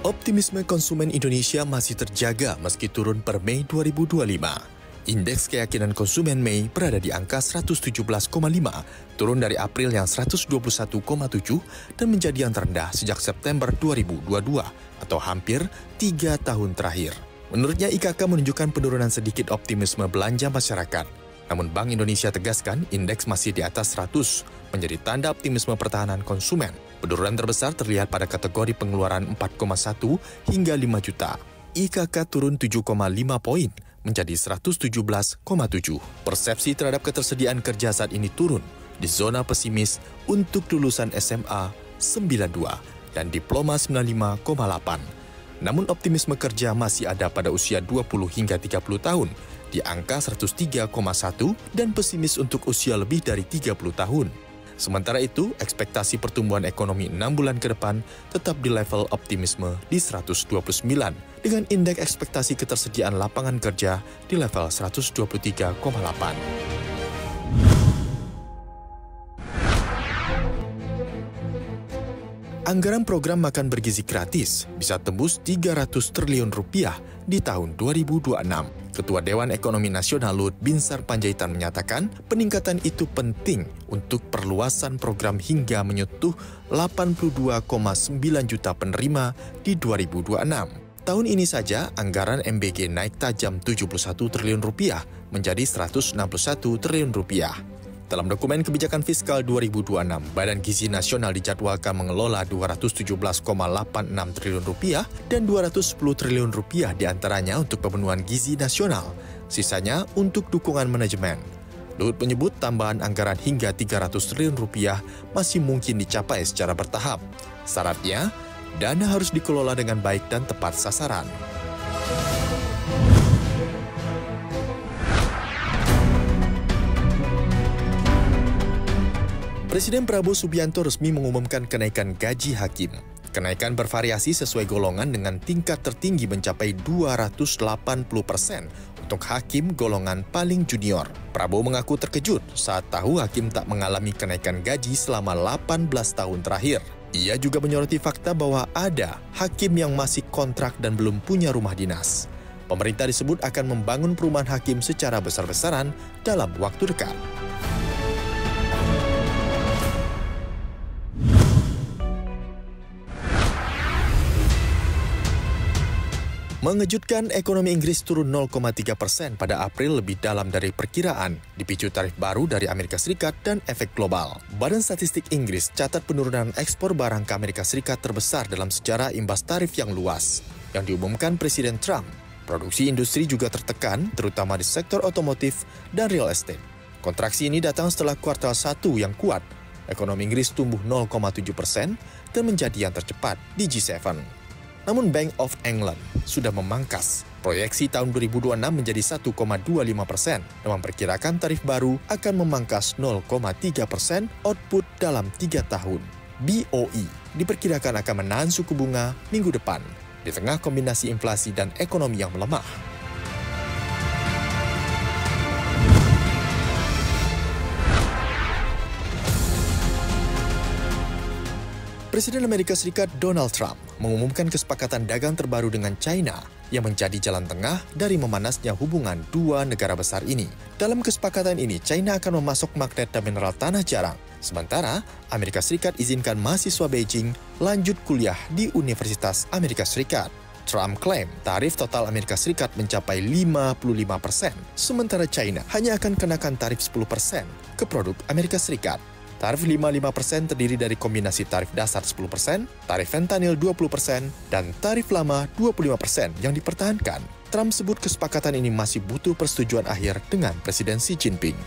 Optimisme konsumen Indonesia masih terjaga meski turun per Mei 2025. Indeks keyakinan konsumen Mei berada di angka 117,5, turun dari April yang 121,7 dan menjadi yang terendah sejak September 2022 atau hampir 3 tahun terakhir. Menurutnya, IKK menunjukkan penurunan sedikit optimisme belanja masyarakat. Namun Bank Indonesia tegaskan indeks masih di atas 100, menjadi tanda optimisme pertahanan konsumen. Penurunan terbesar terlihat pada kategori pengeluaran 4,1 hingga 5 juta. IKK turun 7,5 poin, menjadi 117,7. Persepsi terhadap ketersediaan kerja saat ini turun di zona pesimis untuk lulusan SMA 92 dan diploma 95,8. Namun optimisme kerja masih ada pada usia 20 hingga 30 tahun di angka 103,1 dan pesimis untuk usia lebih dari 30 tahun. Sementara itu, ekspektasi pertumbuhan ekonomi 6 bulan ke depan tetap di level optimisme di 129 dengan indeks ekspektasi ketersediaan lapangan kerja di level 123,8. Anggaran program makan bergizi gratis bisa tembus 300 triliun rupiah di tahun 2026. Ketua Dewan Ekonomi Nasional Luhut Binsar Panjaitan menyatakan peningkatan itu penting untuk perluasan program hingga menyentuh 82,9 juta penerima di 2026. Tahun ini saja anggaran MBG naik tajam 71 triliun rupiah menjadi 161 triliun rupiah. Dalam dokumen kebijakan fiskal 2026, Badan Gizi Nasional dijadwalkan mengelola 217,86 triliun rupiah dan 210 triliun rupiah diantaranya untuk pemenuhan gizi nasional, sisanya untuk dukungan manajemen. Luhut menyebut tambahan anggaran hingga 300 triliun rupiah masih mungkin dicapai secara bertahap. Syaratnya, dana harus dikelola dengan baik dan tepat sasaran. Presiden Prabowo Subianto resmi mengumumkan kenaikan gaji hakim. Kenaikan bervariasi sesuai golongan dengan tingkat tertinggi mencapai 280% untuk hakim golongan paling junior. Prabowo mengaku terkejut saat tahu hakim tak mengalami kenaikan gaji selama 18 tahun terakhir. Ia juga menyoroti fakta bahwa ada hakim yang masih kontrak dan belum punya rumah dinas. Pemerintah disebut akan membangun perumahan hakim secara besar-besaran dalam waktu dekat. Mengejutkan, ekonomi Inggris turun 0,3% pada April lebih dalam dari perkiraan, dipicu tarif baru dari Amerika Serikat dan efek global. Badan Statistik Inggris catat penurunan ekspor barang ke Amerika Serikat terbesar dalam sejarah imbas tarif yang luas, yang diumumkan Presiden Trump. Produksi industri juga tertekan, terutama di sektor otomotif dan real estate. Kontraksi ini datang setelah kuartal 1 yang kuat. Ekonomi Inggris tumbuh 0,7% dan menjadi yang tercepat di G7. Namun Bank of England sudah memangkas proyeksi tahun 2026 menjadi 1,25% dan memperkirakan tarif baru akan memangkas 0,3% output dalam 3 tahun. BOE diperkirakan akan menahan suku bunga minggu depan di tengah kombinasi inflasi dan ekonomi yang melemah. Presiden Amerika Serikat Donald Trump mengumumkan kesepakatan dagang terbaru dengan China yang menjadi jalan tengah dari memanasnya hubungan dua negara besar ini. Dalam kesepakatan ini, China akan memasok magnet dan mineral tanah jarang. Sementara, Amerika Serikat izinkan mahasiswa Beijing lanjut kuliah di Universitas Amerika Serikat. Trump klaim tarif total Amerika Serikat mencapai 55%, sementara China hanya akan kenakan tarif 10% ke produk Amerika Serikat. Tarif 55% terdiri dari kombinasi tarif dasar 10%, tarif fentanyl 20%, dan tarif lama 25% yang dipertahankan. Trump sebut kesepakatan ini masih butuh persetujuan akhir dengan Presiden Xi Jinping.